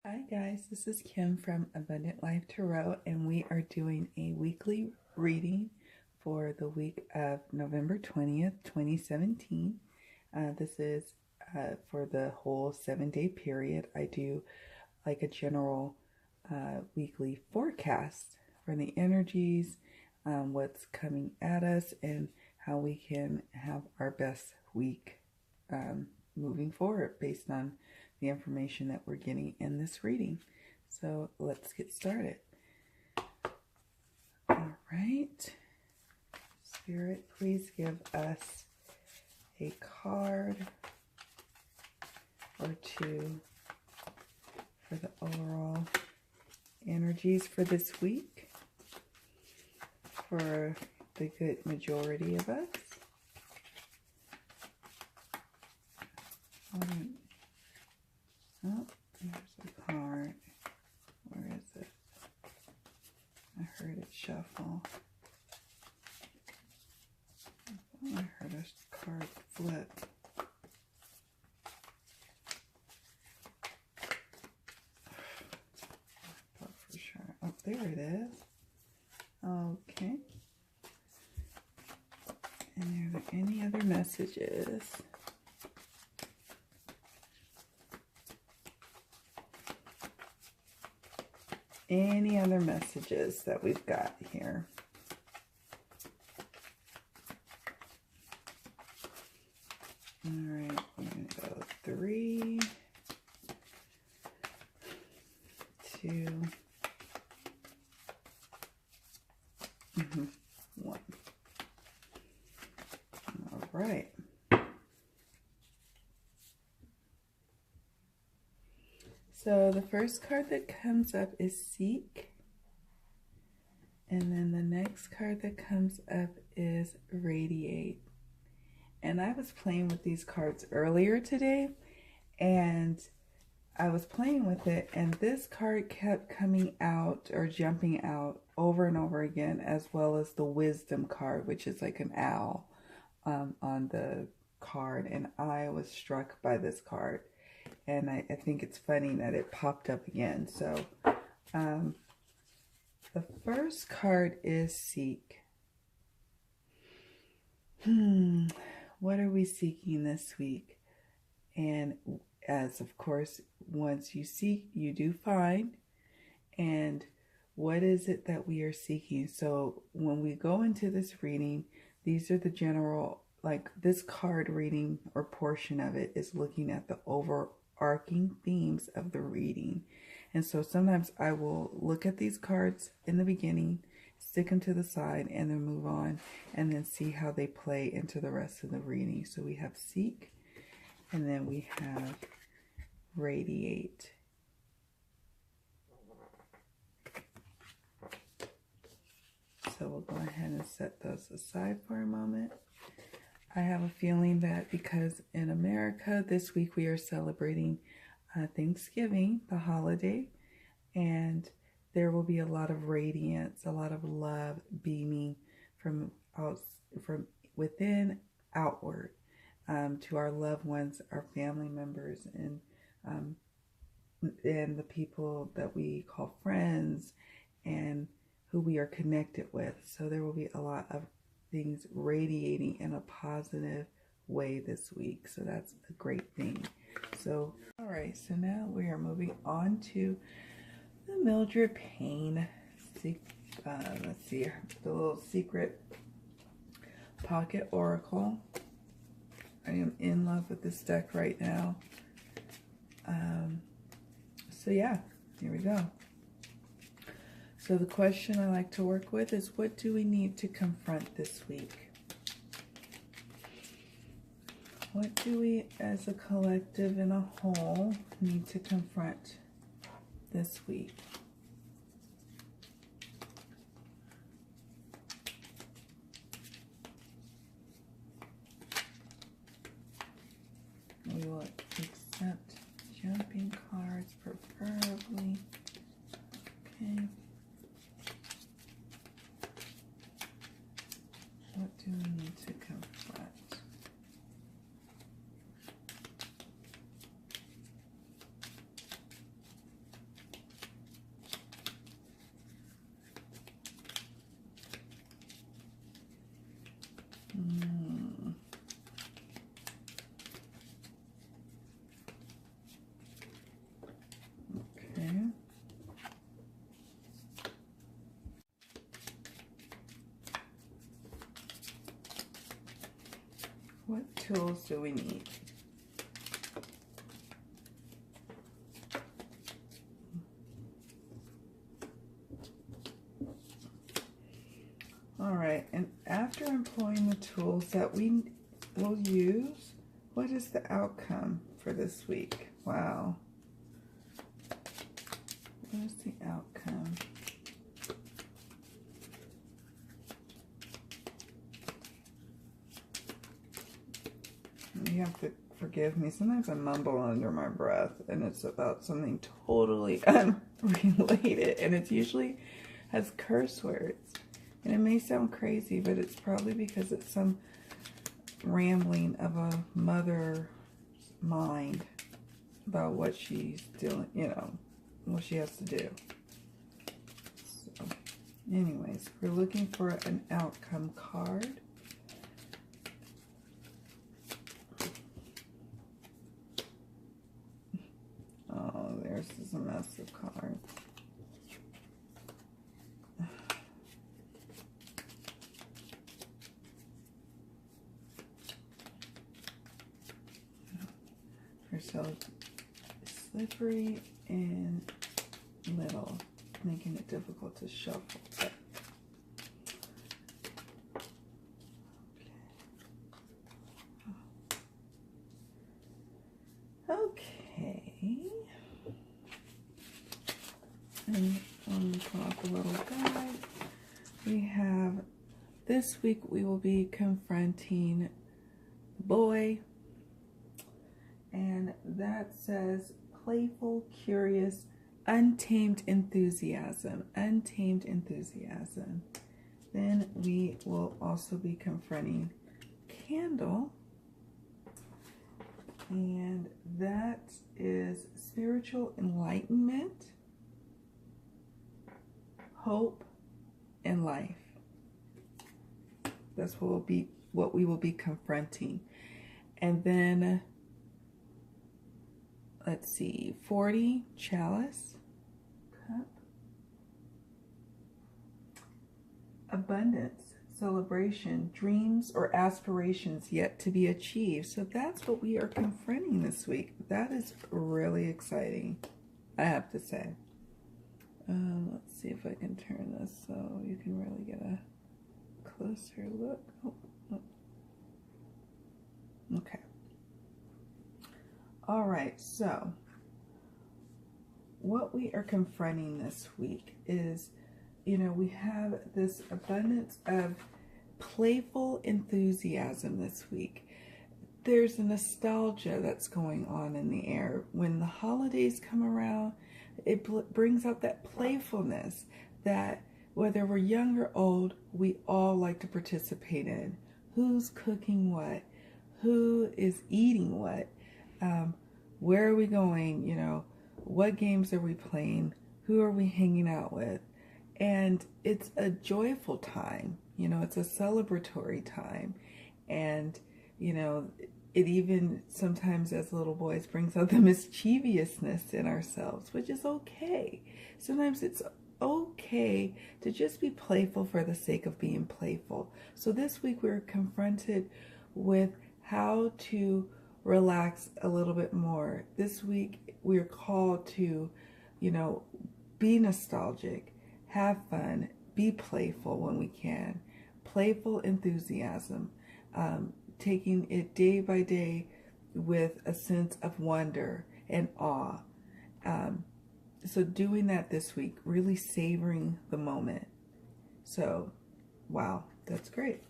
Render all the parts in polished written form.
Hi guys, this is Kim from Abundant Life Tarot, and we are doing a weekly reading for the week of November 20th, 2017. This is for the whole 7-day period. I do like a general weekly forecast for the energies, what's coming at us, and how we can have our best week moving forward based on the information that we're getting in this reading. So let's get started. All right. Spirit, please give us a card or two for the overall energies for this week for the good majority of us. Oh, there's a card. Where is it? I heard it shuffle. I heard a card flip. I thought for sure. Oh, there it is. Okay. And are there any other messages? Any other messages that we've got here? All right, we're going to go 3, 2, 1. All right. So the first card that comes up is Seek. And then the next card that comes up is Radiate. And I was playing with these cards earlier today, and I was playing with it, and this card kept coming out or jumping out over and over again, as well as the Wisdom card, which is like an owl on the card. And I was struck by this card. And I think it's funny that it popped up again. So the first card is Seek. What are we seeking this week? And as of course, once you seek, you do find. And what is it that we are seeking? So when we go into this reading, these are the general, like this card reading or portion of it is looking at the overarching themes of the reading. And so sometimes I will look at these cards in the beginning, stick them to the side, and then move on, and then see how they play into the rest of the reading. So we have Seek, and then we have Radiate. So we'll go ahead and set those aside for a moment. I have a feeling that because in America this week we are celebrating Thanksgiving, the holiday, and there will be a lot of radiance, a lot of love beaming from within outward to our loved ones, our family members, and the people that we call friends and who we are connected with. So there will be a lot of things radiating in a positive way this week. So that's a great thing. So, all right. So now we are moving on to the Mildred Payne. Let's see, the little secret pocket oracle. I am in love with this deck right now. So yeah, here we go. So the question I like to work with is, what do we need to confront this week? What do we as a collective and a whole need to confront this week? We will accept jumping cards preferably. Okay. What do we need to confront? What tools do we need? All right, and after employing the tools that we will use, what is the outcome for this week? Wow. What is the outcome? You have to forgive me. Sometimes I mumble under my breath, and it's about something totally unrelated, and it usually has curse words. And it may sound crazy, but it's probably because it's some rambling of a mother's mind about what she's doing, you know, what she has to do. So, anyways, we're looking for an outcome card. Oh, there's a mess of cards. They're so slippery and little, making it difficult to shuffle. But okay. And on the top, a little guide. We have, this week we will be confronting the boy. And that says playful, curious, untamed enthusiasm. Untamed enthusiasm. Then we will also be confronting Candle. And that is spiritual enlightenment, hope, and life. That's what we will be confronting. And then let's see, 40, chalice, cup, abundance, celebration, dreams or aspirations yet to be achieved. So that's what we are confronting this week. That is really exciting, I have to say. Let's see if I can turn this so you can really get a closer look. Oh. Okay. All right, so what we are confronting this week is, you know, we have this abundance of playful enthusiasm this week. There's a nostalgia that's going on in the air. When the holidays come around, it brings out that playfulness that whether we're young or old, we all like to participate in. Who's cooking what? Who is eating what? Where are we going? You know, what games are we playing? Who are we hanging out with? And it's a joyful time. You know, it's a celebratory time. And, you know, it even sometimes as little boys brings out the mischievousness in ourselves, which is okay. Sometimes it's okay to just be playful for the sake of being playful. So this week we're confronted with how to relax a little bit more. This week we're called to, you know, be nostalgic, have fun, be playful when we can. Playful enthusiasm, taking it day by day with a sense of wonder and awe. So doing that this week, really savoring the moment. So, wow, that's great.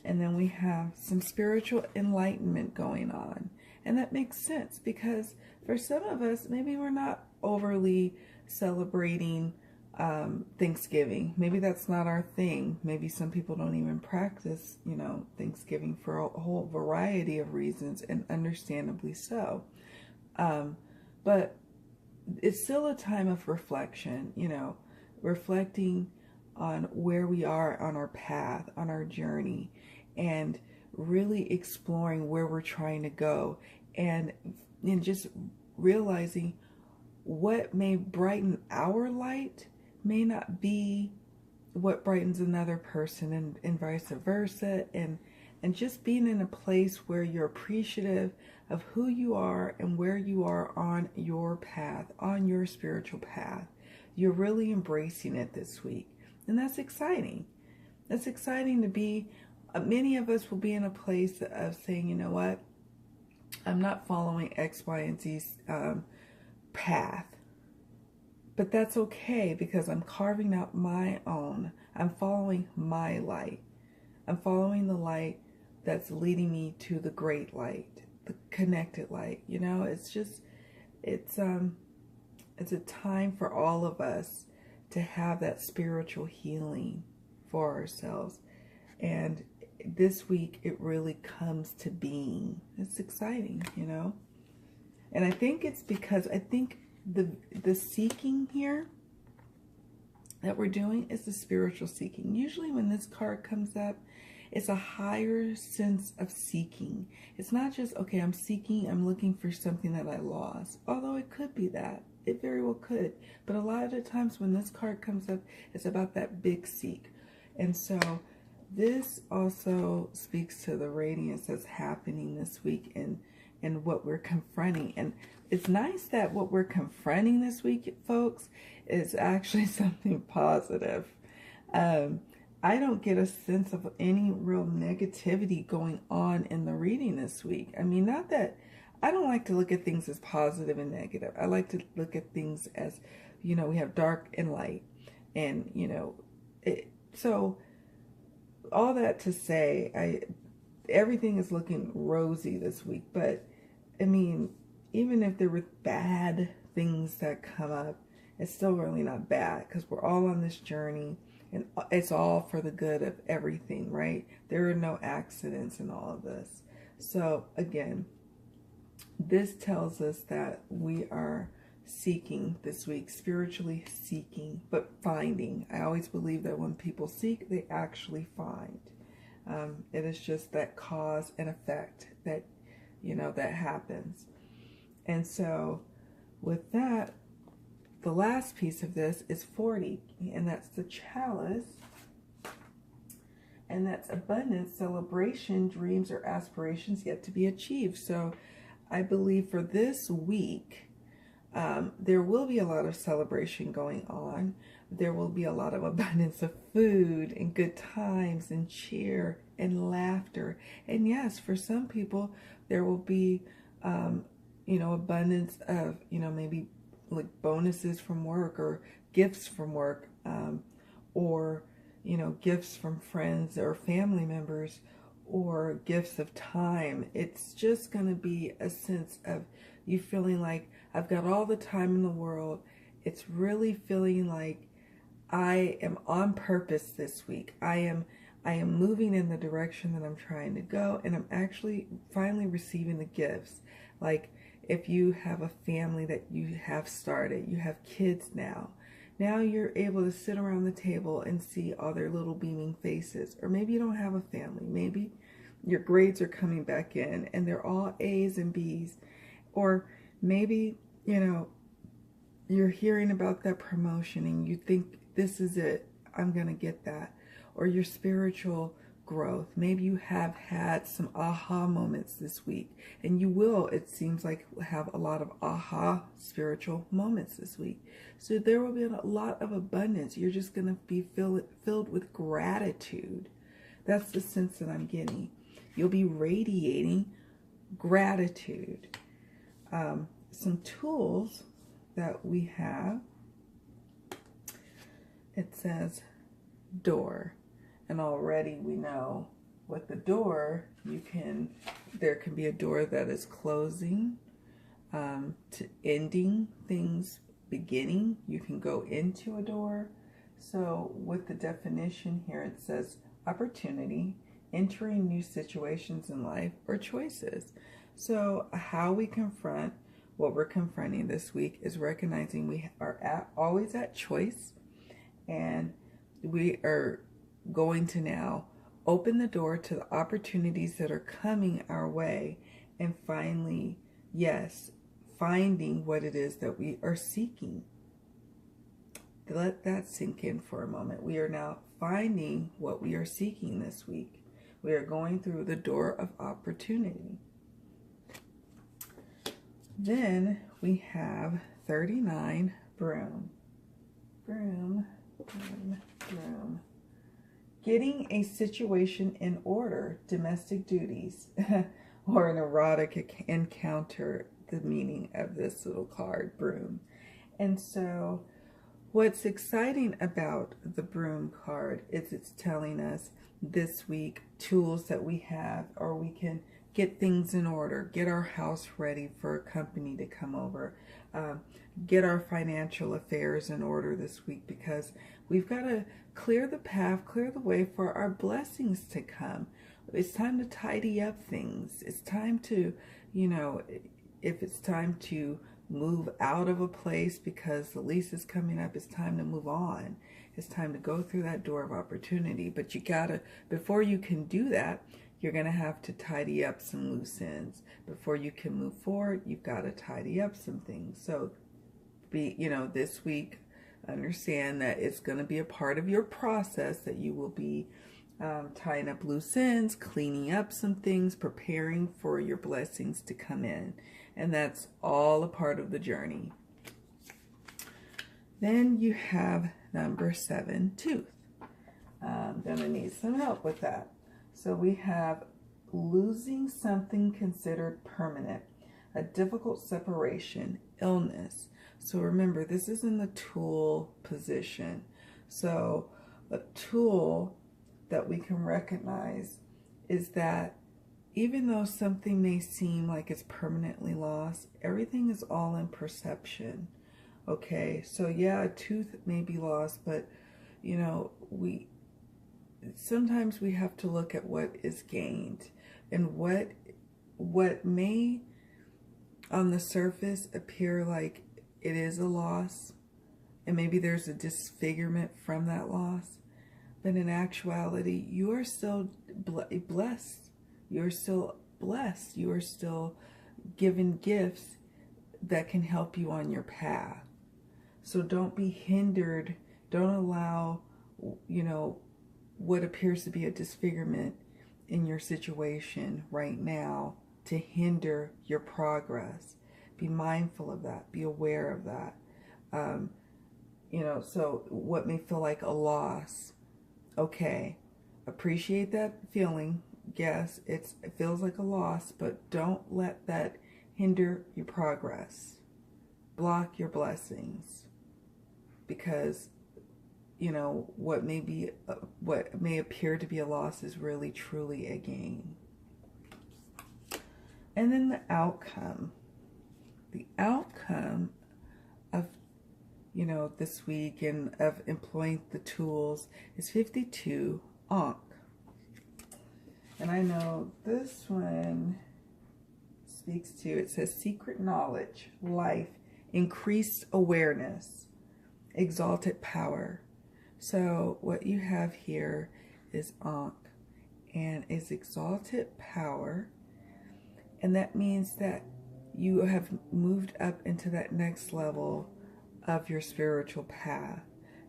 And then we have some spiritual enlightenment going on. And that makes sense because for some of us, maybe we're not overly celebrating Thanksgiving. Maybe that's not our thing. Maybe some people don't even practice, you know, Thanksgiving for a whole variety of reasons, and understandably so. But it's still a time of reflection, you know, reflecting on where we are on our path, on our journey, and really exploring where we're trying to go, and just realizing what may brighten our light may not be what brightens another person, and vice versa, and and just being in a place where you're appreciative of who you are and where you are on your path, on your spiritual path. You're really embracing it this week. And that's exciting. That's exciting to be. Many of us will be in a place of saying, you know what? I'm not following X, Y, and Z's path. But that's okay, because I'm carving out my own. I'm following my light. I'm following the light that's leading me to the great light, the connected light. You know, it's a time for all of us to have that spiritual healing for ourselves. And this week it really comes to being. It's exciting, you know. And I think it's because I think the seeking here that we're doing is the spiritual seeking. Usually when this card comes up, it's a higher sense of seeking. It's not just, okay, I'm seeking, I'm looking for something that I lost. Although it could be that. It very well could. But a lot of the times when this card comes up, it's about that big seek. And so this also speaks to the radiance that's happening this week and what we're confronting. And it's nice that what we're confronting this week, folks, is actually something positive. I don't get a sense of any real negativity going on in the reading this week. I mean, not that I don't like to look at things as positive and negative. I like to look at things as, you know, we have dark and light. And, you know, so all that to say, everything is looking rosy this week. But, I mean, even if there were bad things that come up, it's still really not bad, because we're all on this journey. And it's all for the good of everything, right? There are no accidents in all of this. So, again, this tells us that we are seeking this week, spiritually seeking, but finding. I always believe that when people seek, they actually find. It is just that cause and effect that, you know, that happens. And so, with that, the last piece of this is 40, and that's the chalice, and that's abundance, celebration, dreams, or aspirations yet to be achieved. So I believe for this week, there will be a lot of celebration going on. There will be a lot of abundance of food and good times and cheer and laughter. And yes, for some people, there will be, you know, abundance of, you know, maybe like bonuses from work or gifts from work, or, you know, gifts from friends or family members, or gifts of time. It's just going to be a sense of you feeling like I've got all the time in the world. It's really feeling like I am on purpose this week. I am moving in the direction that I'm trying to go, and I'm actually finally receiving the gifts. Like, if you have a family that you have started, you have kids now. Now you're able to sit around the table and see all their little beaming faces. Or maybe you don't have a family. Maybe your grades are coming back in and they're all A's and B's. Or maybe, you know, you're hearing about that promotion and you think, this is it, I'm going to get that. Or your spiritual growth. Maybe you have had some aha moments this week, and you will, it seems like, have a lot of aha spiritual moments this week. So there will be a lot of abundance. You're just going to be filled with gratitude. That's the sense that I'm getting. You'll be radiating gratitude. Some tools that we have, it says door. And already we know with the door, there can be a door that is closing, to ending things, beginning. You can go into a door. So with the definition here, it says opportunity, entering new situations in life, or choices. So how we confront what we're confronting this week is recognizing we are always at choice, and we are going to now open the door to the opportunities that are coming our way, and finally, yes, finding what it is that we are seeking. Let that sink in for a moment. We are now finding what we are seeking this week. We are going through the door of opportunity. Then we have 39, Broom. Broom, broom, broom. Getting a situation in order, domestic duties, or an erotic encounter, the meaning of this little card, Broom. And so what's exciting about the Broom card is it's telling us this week tools that we have, or we can get things in order, get our house ready for a company to come over, get our financial affairs in order this week, because we've got to clear the path, clear the way for our blessings to come. It's time to tidy up things. It's time to, if it's time to move out of a place because the lease is coming up, it's time to move on. It's time to go through that door of opportunity. But you gotta, before you can do that, you're gonna have to tidy up some loose ends. Before you can move forward, you've got to tidy up some things. So this week, understand that it's going to be a part of your process, that you will be tying up loose ends, cleaning up some things, preparing for your blessings to come in. And that's all a part of the journey. Then you have number 7, Tooth. I'm going to need some help with that. So we have losing something considered permanent, a difficult separation, illness. So remember, this is in the tool position. So a tool that we can recognize is that even though something may seem like it's permanently lost, everything is all in perception. Okay, so yeah, a tooth may be lost, but sometimes we have to look at what is gained, and what may on the surface appear like it is a loss, and maybe there's a disfigurement from that loss, but in actuality, you are still blessed. You're still blessed. You are still given gifts that can help you on your path. So don't be hindered. Don't allow, what appears to be a disfigurement in your situation right now to hinder your progress. Be mindful of that. Be aware of that. So what may feel like a loss, okay, appreciate that feeling. Yes, it feels like a loss, but don't let that hinder your progress. Block your blessings, because what may appear to be a loss is really truly a gain. And then the outcome. The outcome of this week and of employing the tools is 52, Ankh. And I know this one speaks to, it says secret knowledge, life, increased awareness, exalted power. So what you have here is Ankh, and is exalted power, and that means that you have moved up into that next level of your spiritual path.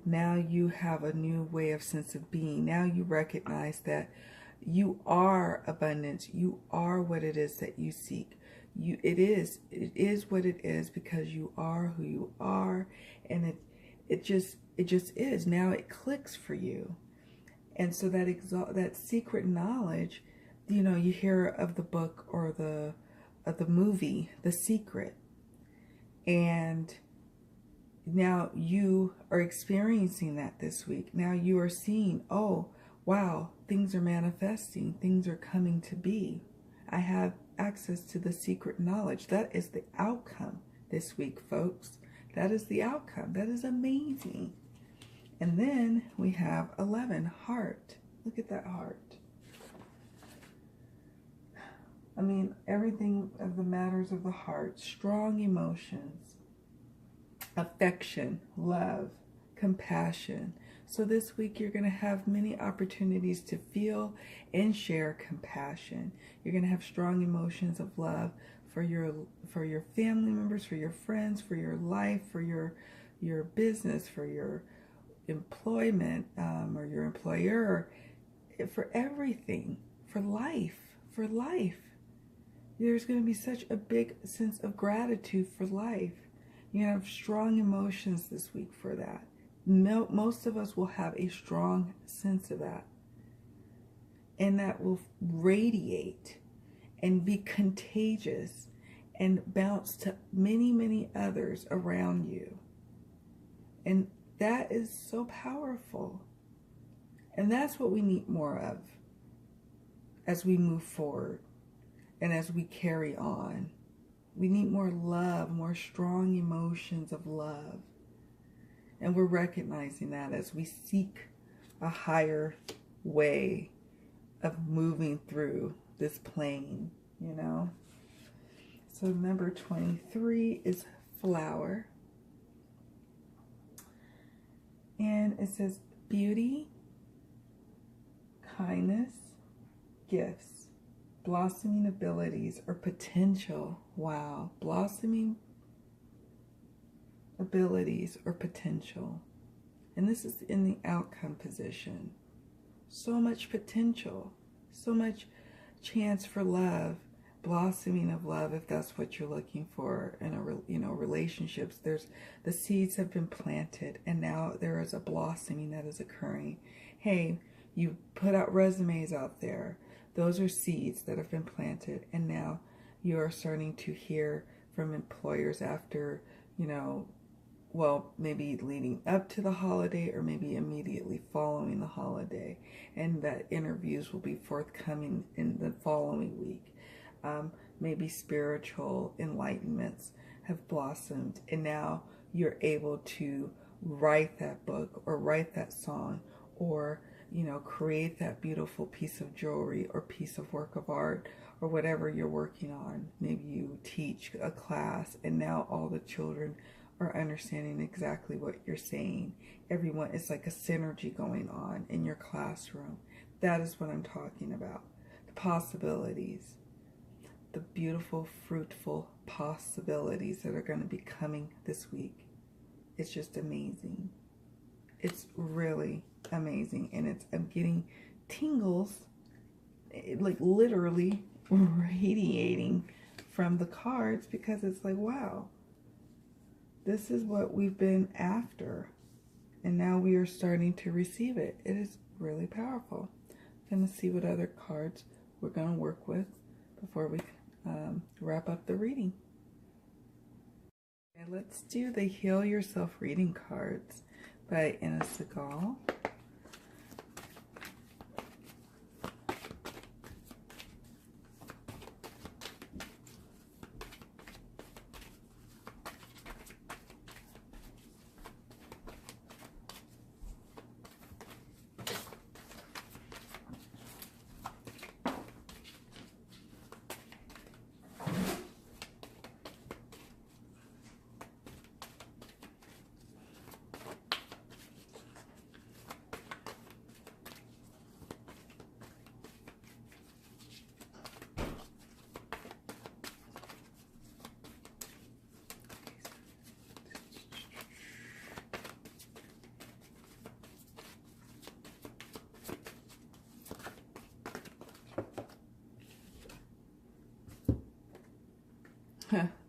Now you have a new way of sense of being. Now you recognize that you are abundance. You are what it is that you seek. It is what it is because you are who you are, and it just is. Now it clicks for you. And so that secret knowledge, you hear of the book or the movie, The Secret, and now you are experiencing that this week. Now you are seeing, oh wow, things are manifesting, things are coming to be. I have access to the secret knowledge. That is the outcome this week, folks. That is the outcome. That is amazing. And then we have 11, Heart. Look at that heart. I mean, everything of the matters of the heart, strong emotions, affection, love, compassion. So this week you're going to have many opportunities to feel and share compassion. You're going to have strong emotions of love for your family members, for your friends, for your life, for your business, for your employment, or your employer, for everything, for life, for life. There's going to be such a big sense of gratitude for life. You have strong emotions this week for that. Most of us will have a strong sense of that. And that will radiate and be contagious and bounce to many, many others around you. And that is so powerful. And that's what we need more of as we move forward and as we carry on. We need more love, more strong emotions of love. And we're recognizing that as we seek a higher way of moving through this plane, you know. So number 23 is flower. And it says beauty, kindness, gifts, blossoming abilities or potential. Wow, blossoming abilities or potential. And this is in the outcome position. So much potential, so much chance for love, blossoming of love, if that's what you're looking for in a relationships. There's the seeds have been planted, and now there is a blossoming that is occurring. Hey, you put out resumes out there. Those are seeds that have been planted, and now you are starting to hear from employers after, well, maybe leading up to the holiday or maybe immediately following the holiday. And that interviews will be forthcoming in the following week. Maybe spiritual enlightenments have blossomed, and now you're able to write that book or write that song or, create that beautiful piece of jewelry or piece of work of art or whatever you're working on. Maybe you teach a class and now all the children are understanding exactly what you're saying. Everyone, it's like a synergy going on in your classroom. That is what I'm talking about. The possibilities, the beautiful, fruitful possibilities that are going to be coming this week. It's just amazing. It's really amazing. And I'm getting tingles, like literally radiating from the cards, because it's like, wow. This is what we've been after, and now we are starting to receive it. It is really powerful. I'm going to see what other cards we're going to work with before we wrap up the reading. Okay, let's do the Heal Yourself reading cards by Ina Segal.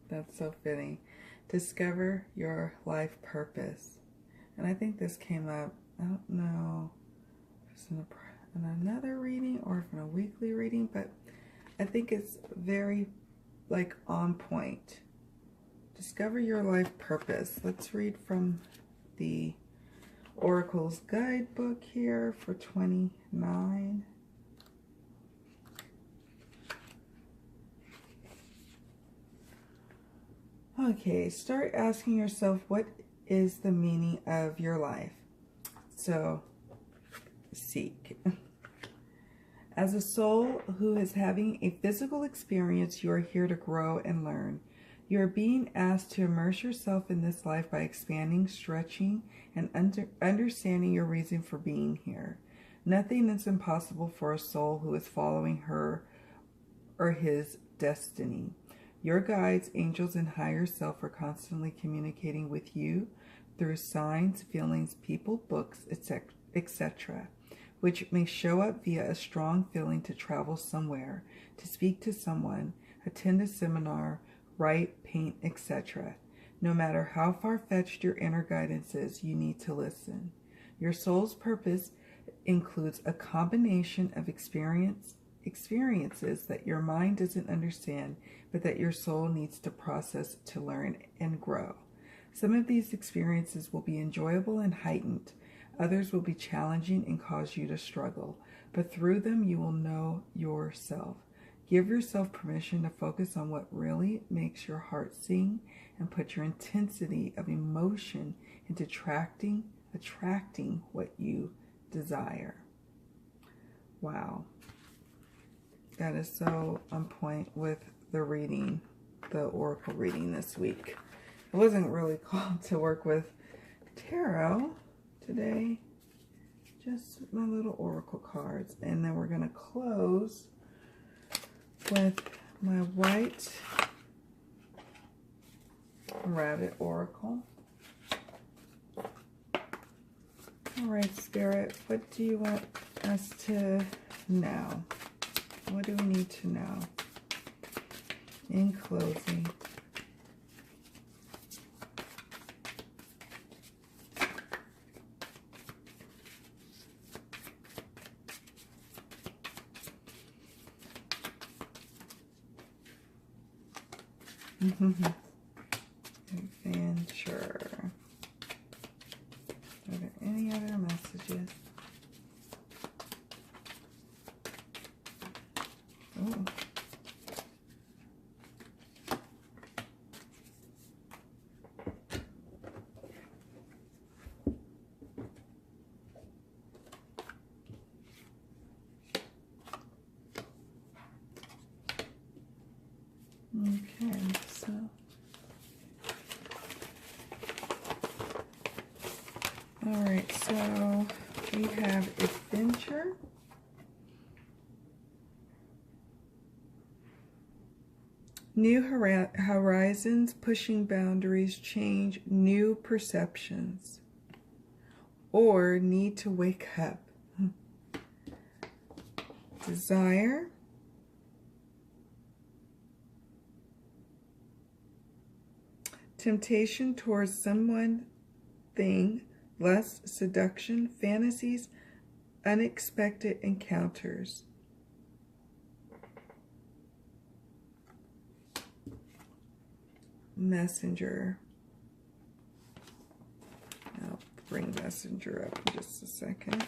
That's so fitting. Discover your life purpose. And I think this came up, I don't know if it's in another reading or if in a weekly reading, but I think it's very on point. Discover your life purpose. Let's read from the Oracle's guidebook here for 29. Okay, start asking yourself, what is the meaning of your life? So, seek. As a soul who is having a physical experience, you are here to grow and learn. You are being asked to immerse yourself in this life by expanding, stretching, and understanding your reason for being here. Nothing is impossible for a soul who is following her or his destiny. Your guides, angels, and higher self are constantly communicating with you through signs, feelings, people, books, etc. which may show up via a strong feeling to travel somewhere, to speak to someone, attend a seminar, write, paint, etc. No matter how far-fetched your inner guidance is, you need to listen. Your soul's purpose includes a combination of experiences that your mind doesn't understand, but that your soul needs to process to learn and grow. Some of these experiences will be enjoyable and heightened. Others will be challenging and cause you to struggle, but through them you will know yourself. Give yourself permission to focus on what really makes your heart sing and put your intensity of emotion into attracting what you desire. Wow. That is so on point with the reading, the oracle reading this week. I wasn't really called to work with tarot today, just my little oracle cards. And then we're going to close with my white rabbit oracle. All right, Spirit, what do you want us to know? What do we need to know in closing? Adventure. Are there any other messages? Oh. Okay, so all right, so we have adventure, new horizons, pushing boundaries, change, new perceptions, or need to wake up. Desire, temptation towards someone, thing, lust, seduction, fantasies, unexpected encounters. Messenger. I'll bring Messenger up in just a second.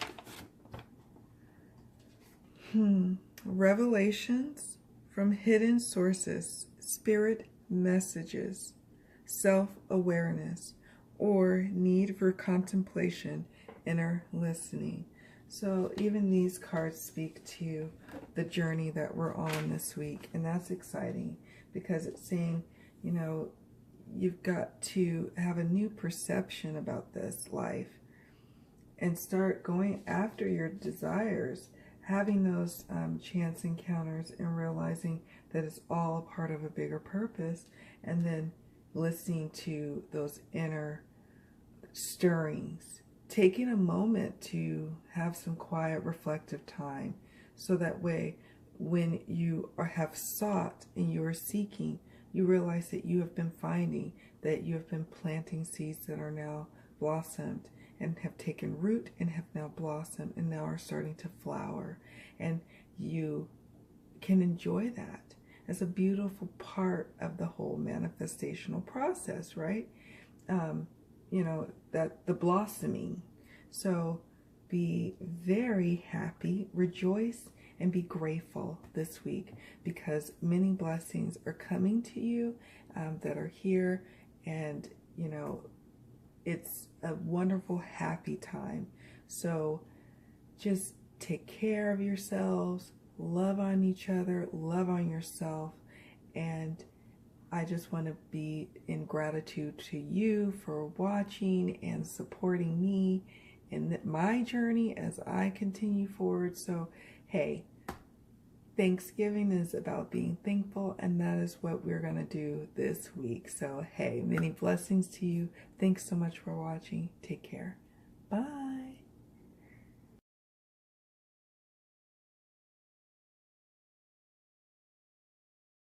Revelations from hidden sources, spirit messages, self-awareness, or need for contemplation, inner listening. So even these cards speak to the journey that we're on this week, and that's exciting because it's saying, you know, you've got to have a new perception about this life and start going after your desires, having those chance encounters and realizing that it's all a part of a bigger purpose, and then listening to those inner stirrings, taking a moment to have some quiet reflective time, so that way when you have sought and you are seeking, you realize that you have been finding, that you have been planting seeds that are now blossomed and have taken root and have now blossomed and now are starting to flower, and you can enjoy that as a beautiful part of the whole manifestational process, right? You know, that the blossoming. So be very happy, rejoice, and be grateful this week, because many blessings are coming to you that are here, and you know, it's a wonderful, happy time. So just take care of yourselves, love on each other, love on yourself, and I just want to be in gratitude to you for watching and supporting me in my journey as I continue forward. So, hey, Thanksgiving is about being thankful, and that is what we're going to do this week. So, hey, many blessings to you. Thanks so much for watching. Take care.